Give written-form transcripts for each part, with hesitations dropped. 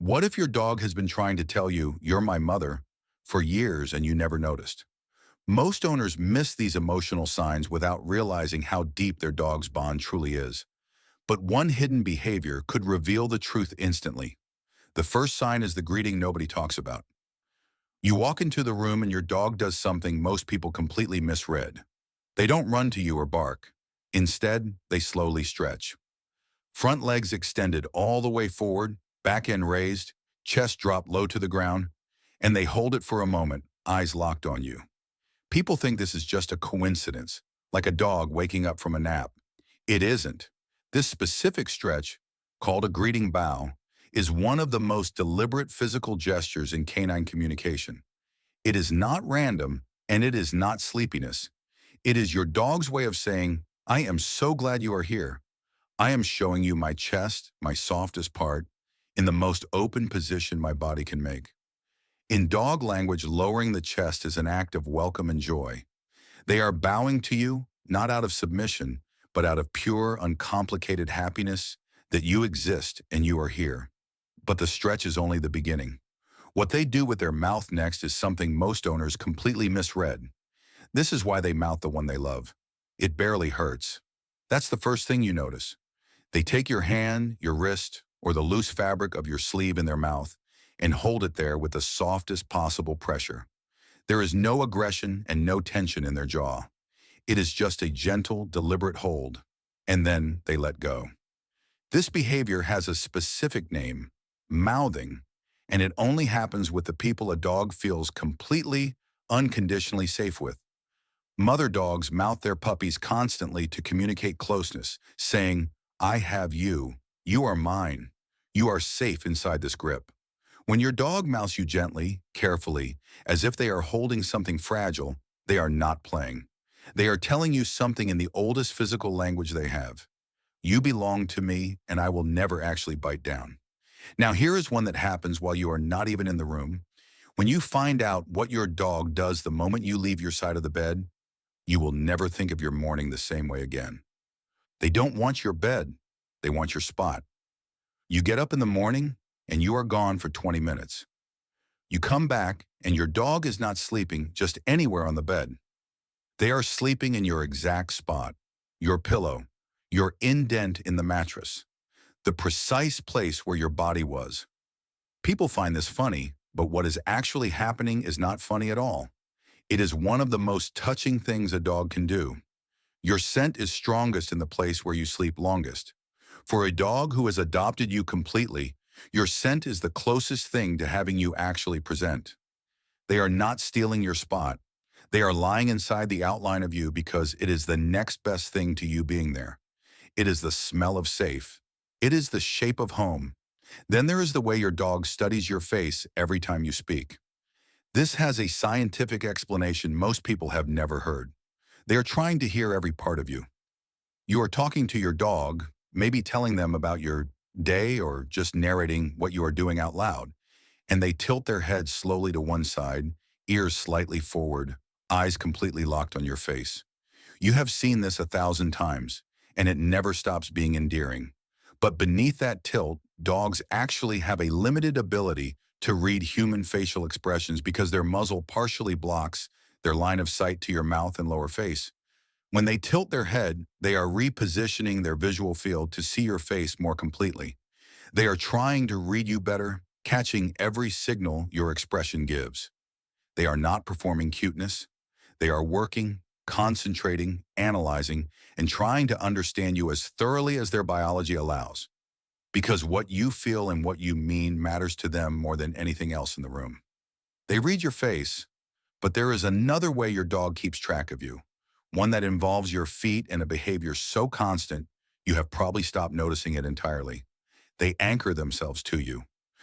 What if your dog has been trying to tell you, "You're my mother," for years and you never noticed? Most owners miss these emotional signs without realizing how deep their dog's bond truly is. But one hidden behavior could reveal the truth instantly. The first sign is the greeting nobody talks about. You walk into the room and your dog does something most people completely misread. They don't run to you or bark. Instead, they slowly stretch. Front legs extended all the way forward, back end raised, chest dropped low to the ground, and they hold it for a moment, eyes locked on you. People think this is just a coincidence, like a dog waking up from a nap. It isn't. This specific stretch, called a greeting bow, is one of the most deliberate physical gestures in canine communication. It is not random, and it is not sleepiness. It is your dog's way of saying, "I am so glad you are here. I am showing you my chest, my softest part, in the most open position my body can make." In dog language, lowering the chest is an act of welcome and joy. They are bowing to you, not out of submission, but out of pure, uncomplicated happiness that you exist and you are here. But the stretch is only the beginning. What they do with their mouth next is something most owners completely misread. This is why they mouth the one they love. It barely hurts. That's the first thing you notice. They take your hand, your wrist, or the loose fabric of your sleeve in their mouth and hold it there with the softest possible pressure. There is no aggression and no tension in their jaw. It is just a gentle, deliberate hold, and then they let go. This behavior has a specific name, mouthing, and it only happens with the people a dog feels completely, unconditionally safe with. Mother dogs mouth their puppies constantly to communicate closeness, saying, "I have you. You are mine. You are safe inside this grip." When your dog mouths you gently, carefully, as if they are holding something fragile, they are not playing. They are telling you something in the oldest physical language they have. You belong to me, and I will never actually bite down. Now here is one that happens while you are not even in the room. When you find out what your dog does the moment you leave your side of the bed, you will never think of your morning the same way again. They don't want your bed. They want your spot. You get up in the morning and you are gone for 20 minutes. You come back and your dog is not sleeping just anywhere on the bed. They are sleeping in your exact spot, your pillow, your indent in the mattress, the precise place where your body was. People find this funny, but what is actually happening is not funny at all. It is one of the most touching things a dog can do. Your scent is strongest in the place where you sleep longest. For a dog who has adopted you completely, your scent is the closest thing to having you actually present. They are not stealing your spot. They are lying inside the outline of you because it is the next best thing to you being there. It is the smell of safe. It is the shape of home. Then there is the way your dog studies your face every time you speak. This has a scientific explanation most people have never heard. They are trying to hear every part of you. You are talking to your dog, maybe telling them about your day or just narrating what you are doing out loud, and they tilt their heads slowly to one side, ears slightly forward, eyes completely locked on your face. You have seen this 1,000 times, and it never stops being endearing. But beneath that tilt, dogs actually have a limited ability to read human facial expressions because their muzzle partially blocks their line of sight to your mouth and lower face. When they tilt their head, they are repositioning their visual field to see your face more completely. They are trying to read you better, catching every signal your expression gives. They are not performing cuteness. They are working, concentrating, analyzing, and trying to understand you as thoroughly as their biology allows. Because what you feel and what you mean matters to them more than anything else in the room. They read your face, but there is another way your dog keeps track of you, one that involves your feet and a behavior so constant you have probably stopped noticing it entirely. They anchor themselves to you.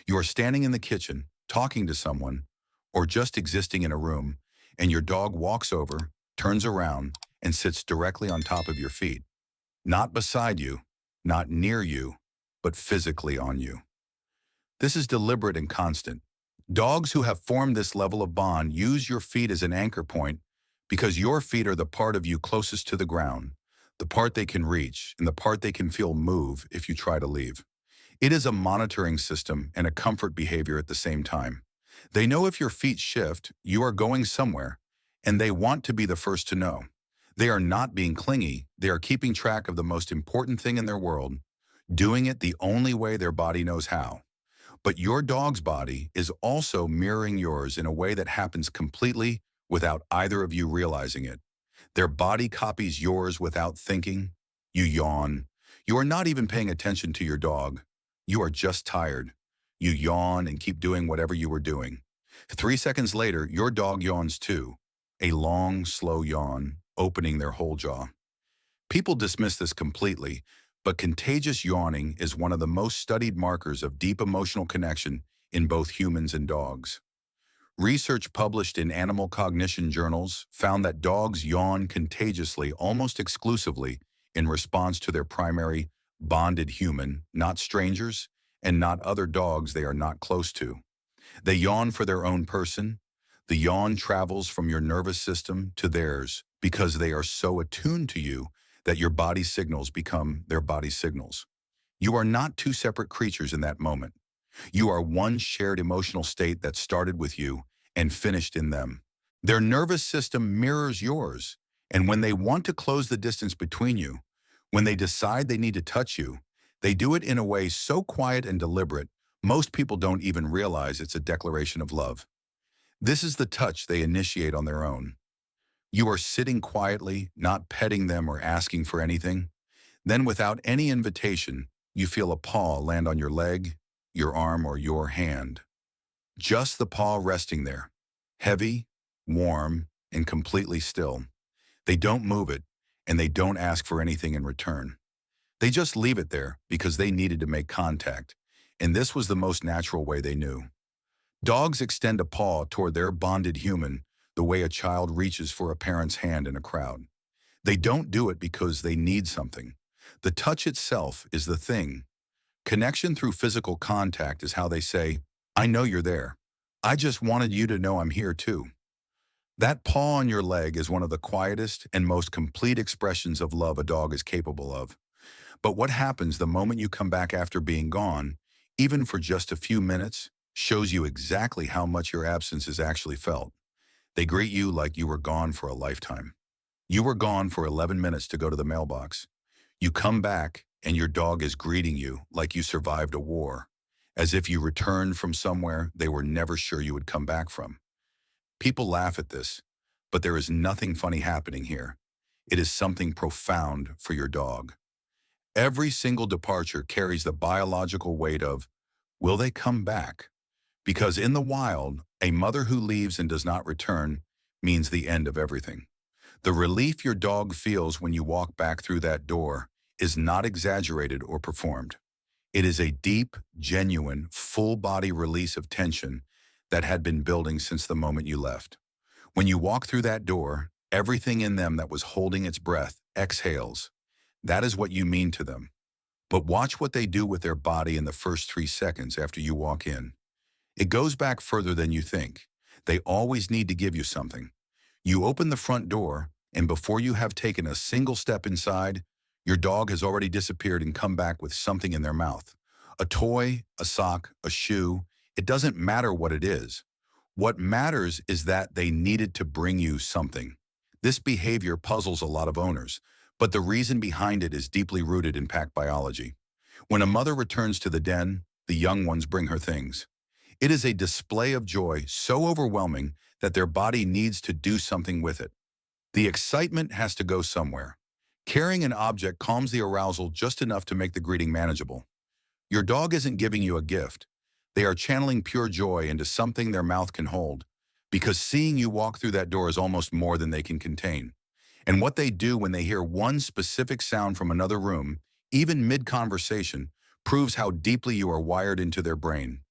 You are standing in the kitchen, talking to someone, or just existing in a room, and your dog walks over, turns around, and sits directly on top of your feet. Not beside you, not near you, but physically on you. This is deliberate and constant. Dogs who have formed this level of bond use your feet as an anchor point because your feet are the part of you closest to the ground, the part they can reach, and the part they can feel move if you try to leave. It is a monitoring system and a comfort behavior at the same time. They know if your feet shift, you are going somewhere, and they want to be the first to know. They are not being clingy, they are keeping track of the most important thing in their world, doing it the only way their body knows how. But your dog's body is also mirroring yours in a way that happens completely without either of you realizing it. Their body copies yours without thinking. You yawn. You are not even paying attention to your dog. You are just tired. You yawn and keep doing whatever you were doing. 3 seconds later, your dog yawns too. A long, slow yawn, opening their whole jaw. People dismiss this completely, but contagious yawning is one of the most studied markers of deep emotional connection in both humans and dogs. Research published in animal cognition journals found that dogs yawn contagiously almost exclusively in response to their primary bonded human, not strangers, and not other dogs they are not close to. They yawn for their own person. The yawn travels from your nervous system to theirs because they are so attuned to you that your body signals become their body signals. You are not two separate creatures in that moment. You are one shared emotional state that started with you and finished in them. Their nervous system mirrors yours, and when they want to close the distance between you, when they decide they need to touch you, they do it in a way so quiet and deliberate, most people don't even realize it's a declaration of love. This is the touch they initiate on their own. You are sitting quietly, not petting them or asking for anything. Then, without any invitation, you feel a paw land on your leg, your arm, or your hand. Just the paw resting there, heavy, warm, and completely still. They don't move it, and they don't ask for anything in return. They just leave it there because they needed to make contact, and this was the most natural way they knew. Dogs extend a paw toward their bonded human the way a child reaches for a parent's hand in a crowd. They don't do it because they need something. The touch itself is the thing. Connection through physical contact is how they say, "I know you're there. I just wanted you to know I'm here too." That paw on your leg is one of the quietest and most complete expressions of love a dog is capable of. But what happens the moment you come back after being gone, even for just a few minutes, shows you exactly how much your absence is actually felt. They greet you like you were gone for a lifetime. You were gone for 11 minutes to go to the mailbox. You come back and your dog is greeting you like you survived a war, as if you returned from somewhere they were never sure you would come back from. People laugh at this, but there is nothing funny happening here. It is something profound for your dog. Every single departure carries the biological weight of, will they come back? Because in the wild, a mother who leaves and does not return means the end of everything. The relief your dog feels when you walk back through that door is not exaggerated or performed. It is a deep, genuine, full-body release of tension that had been building since the moment you left. When you walk through that door, everything in them that was holding its breath exhales. That is what you mean to them. But watch what they do with their body in the first 3 seconds after you walk in. It goes back further than you think. They always need to give you something. You open the front door, and before you have taken a single step inside, your dog has already disappeared and come back with something in their mouth. A toy, a sock, a shoe, it doesn't matter what it is. What matters is that they needed to bring you something. This behavior puzzles a lot of owners, but the reason behind it is deeply rooted in pack biology. When a mother returns to the den, the young ones bring her things. It is a display of joy so overwhelming that their body needs to do something with it. The excitement has to go somewhere. Carrying an object calms the arousal just enough to make the greeting manageable. Your dog isn't giving you a gift. They are channeling pure joy into something their mouth can hold, because seeing you walk through that door is almost more than they can contain. And what they do when they hear one specific sound from another room, even mid-conversation, proves how deeply you are wired into their brain.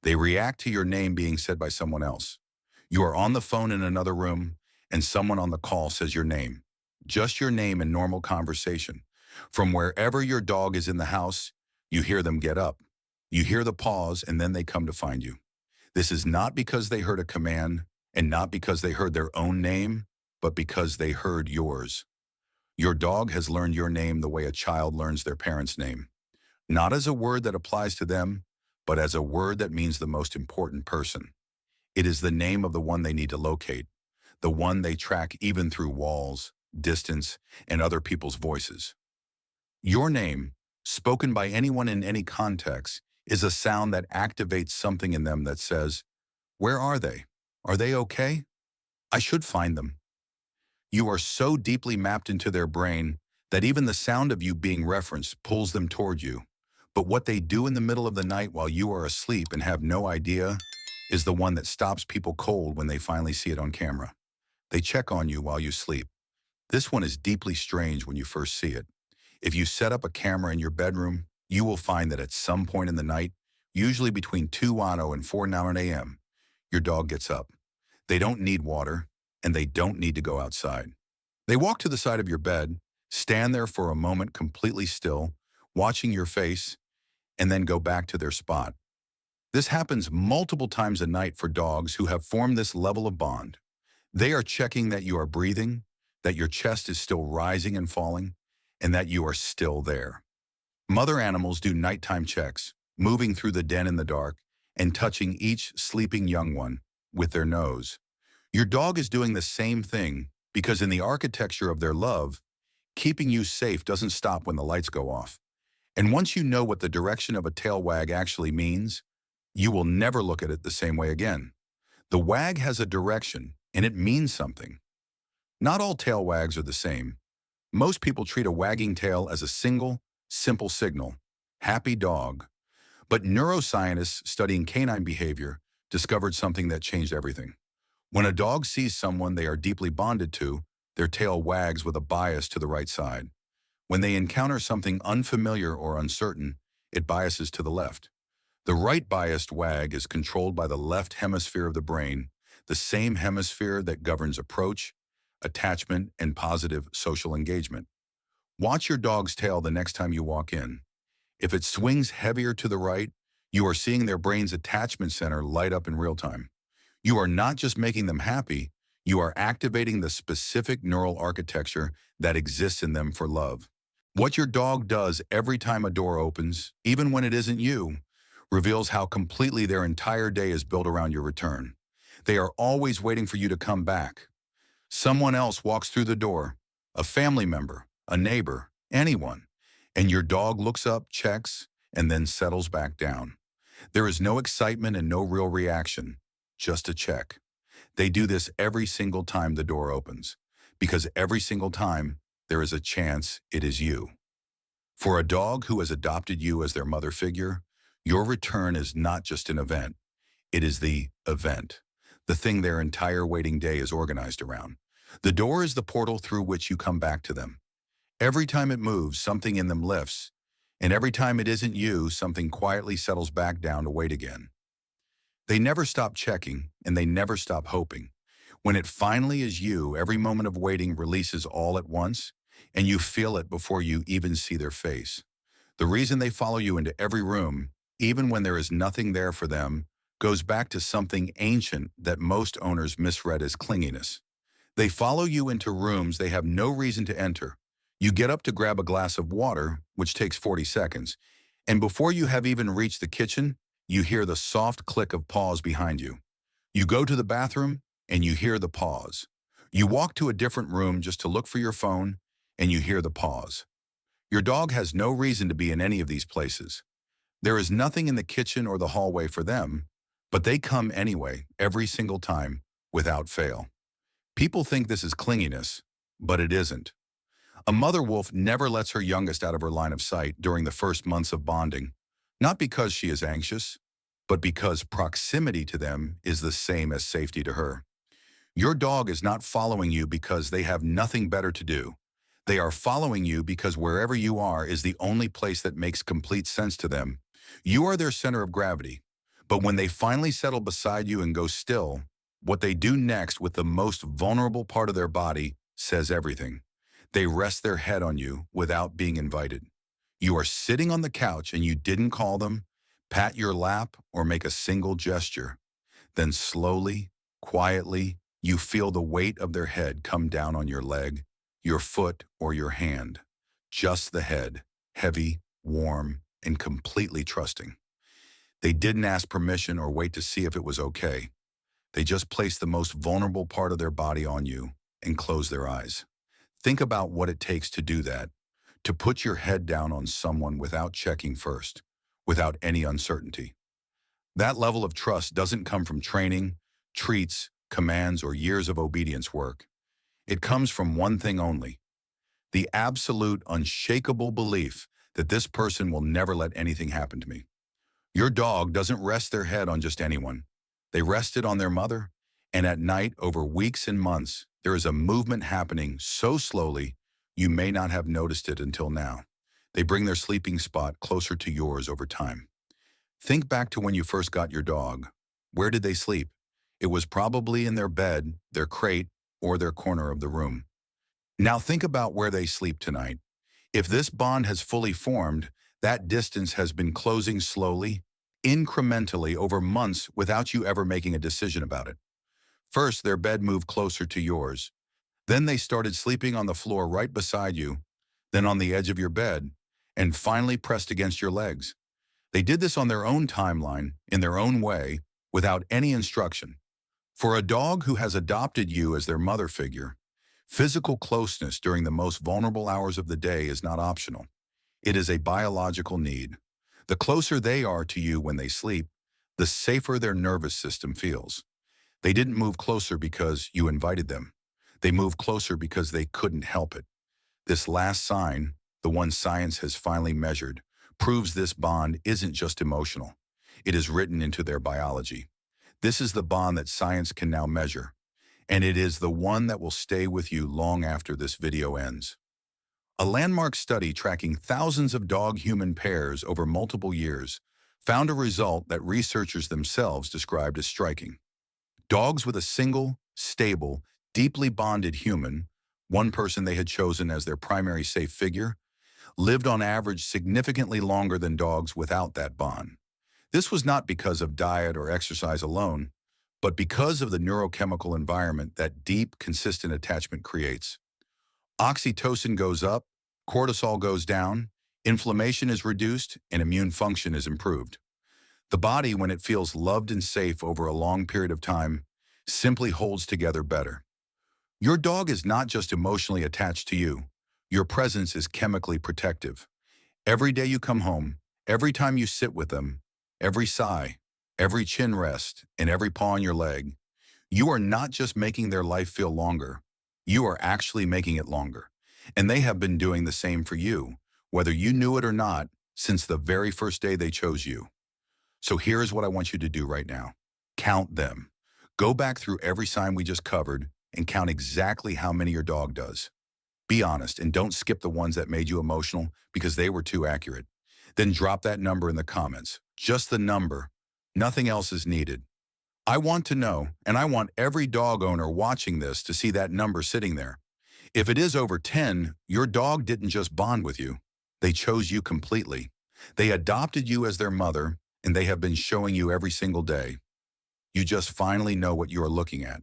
They react to your name being said by someone else. You are on the phone in another room, and someone on the call says your name. Just your name in normal conversation. From wherever your dog is in the house, you hear them get up. You hear the pause, and then they come to find you. This is not because they heard a command, and not because they heard their own name, but because they heard yours. Your dog has learned your name the way a child learns their parent's name. not as a word that applies to them, but as a word that means the most important person. It is the name of the one they need to locate, the one they track even through walls, distance, and other people's voices. Your name, spoken by anyone in any context, is a sound that activates something in them that says, "Where are they? Are they okay? I should find them." You are so deeply mapped into their brain that even the sound of you being referenced pulls them toward you. But what they do in the middle of the night while you are asleep and have no idea is the one that stops people cold when they finally see it on camera. They check on you while you sleep. This one is deeply strange when you first see it. If you set up a camera in your bedroom, you will find that at some point in the night, usually between 2:00 and 4:00 a.m., your dog gets up. They don't need water, and they don't need to go outside. They walk to the side of your bed, stand there for a moment completely still, watching your face, and then go back to their spot. This happens multiple times a night for dogs who have formed this level of bond. They are checking that you are breathing, that your chest is still rising and falling, and that you are still there. Mother animals do nighttime checks, moving through the den in the dark and touching each sleeping young one with their nose. Your dog is doing the same thing because in the architecture of their love, keeping you safe doesn't stop when the lights go off. And once you know what the direction of a tail wag actually means, you will never look at it the same way again. The wag has a direction, and it means something. Not all tail wags are the same. Most people treat a wagging tail as a single, simple signal, happy dog. But neuroscientists studying canine behavior discovered something that changed everything. When a dog sees someone they are deeply bonded to, their tail wags with a bias to the right side. When they encounter something unfamiliar or uncertain, it biases to the left. The right biased wag is controlled by the left hemisphere of the brain, the same hemisphere that governs approach, attachment, and positive social engagement. Watch your dog's tail the next time you walk in. If it swings heavier to the right, you are seeing their brain's attachment center light up in real time. You are not just making them happy, you are activating the specific neural architecture that exists in them for love. What your dog does every time a door opens, even when it isn't you, reveals how completely their entire day is built around your return. They are always waiting for you to come back. Someone else walks through the door, a family member, a neighbor, anyone, and your dog looks up, checks, and then settles back down. There is no excitement and no real reaction, just a check. They do this every single time the door opens, because every single time there is a chance it is you. For a dog who has adopted you as their mother figure, your return is not just an event, it is the event, the thing their entire waiting day is organized around. The door is the portal through which you come back to them. Every time it moves, something in them lifts, and every time it isn't you, something quietly settles back down to wait again. They never stop checking, and they never stop hoping. When it finally is you, every moment of waiting releases all at once, and you feel it before you even see their face. The reason they follow you into every room, even when there is nothing there for them, goes back to something ancient that most owners misread as clinginess. They follow you into rooms they have no reason to enter. You get up to grab a glass of water, which takes 40 seconds, and before you have even reached the kitchen, you hear the soft click of paws behind you. You go to the bathroom, and you hear the pause. You walk to a different room just to look for your phone, and you hear the pause. Your dog has no reason to be in any of these places. There is nothing in the kitchen or the hallway for them, but they come anyway, every single time, without fail. People think this is clinginess, but it isn't. A mother wolf never lets her youngest out of her line of sight during the first months of bonding, not because she is anxious, but because proximity to them is the same as safety to her. Your dog is not following you because they have nothing better to do. They are following you because wherever you are is the only place that makes complete sense to them. You are their center of gravity. But when they finally settle beside you and go still, what they do next with the most vulnerable part of their body says everything. They rest their head on you without being invited. You are sitting on the couch and you didn't call them, pat your lap, or make a single gesture. Then slowly, quietly, you feel the weight of their head come down on your leg, your foot, or your hand. Just the head, heavy, warm, and completely trusting. They didn't ask permission or wait to see if it was okay. They just placed the most vulnerable part of their body on you and closed their eyes. Think about what it takes to do that, to put your head down on someone without checking first, without any uncertainty. That level of trust doesn't come from training, treats, commands, or years of obedience work. It comes from one thing only: the absolute, unshakable belief that this person will never let anything happen to me. Your dog doesn't rest their head on just anyone. They rest it on their mother, and at night, over weeks and months, there is a movement happening so slowly you may not have noticed it until now. They bring their sleeping spot closer to yours over time. Think back to when you first got your dog. Where did they sleep? It was probably in their bed, their crate, or their corner of the room. Now think about where they sleep tonight. If this bond has fully formed, that distance has been closing slowly, incrementally over months without you ever making a decision about it. First, their bed moved closer to yours. Then they started sleeping on the floor right beside you, then on the edge of your bed, and finally pressed against your legs. They did this on their own timeline, in their own way, without any instruction. For a dog who has adopted you as their mother figure, physical closeness during the most vulnerable hours of the day is not optional. It is a biological need. The closer they are to you when they sleep, the safer their nervous system feels. They didn't move closer because you invited them. They moved closer because they couldn't help it. This last sign, the one science has finally measured, proves this bond isn't just emotional. It is written into their biology. This is the bond that science can now measure, and it is the one that will stay with you long after this video ends. A landmark study tracking thousands of dog-human pairs over multiple years found a result that researchers themselves described as striking. Dogs with a single, stable, deeply bonded human, one person they had chosen as their primary safe figure, lived on average significantly longer than dogs without that bond. This was not because of diet or exercise alone, but because of the neurochemical environment that deep, consistent attachment creates. Oxytocin goes up, cortisol goes down, inflammation is reduced, and immune function is improved. The body, when it feels loved and safe over a long period of time, simply holds together better. Your dog is not just emotionally attached to you. Your presence is chemically protective. Every day you come home, every time you sit with them, every sigh, every chin rest, and every paw on your leg, you are not just making their life feel longer, you are actually making it longer. And they have been doing the same for you, whether you knew it or not, since the very first day they chose you. So here's what I want you to do right now. Count them. Go back through every sign we just covered and count exactly how many your dog does. Be honest and don't skip the ones that made you emotional because they were too accurate. Then drop that number in the comments. Just the number. Nothing else is needed. I want to know, and I want every dog owner watching this to see that number sitting there. If it is over 10, your dog didn't just bond with you. They chose you completely. They adopted you as their mother, and they have been showing you every single day. You just finally know what you are looking at.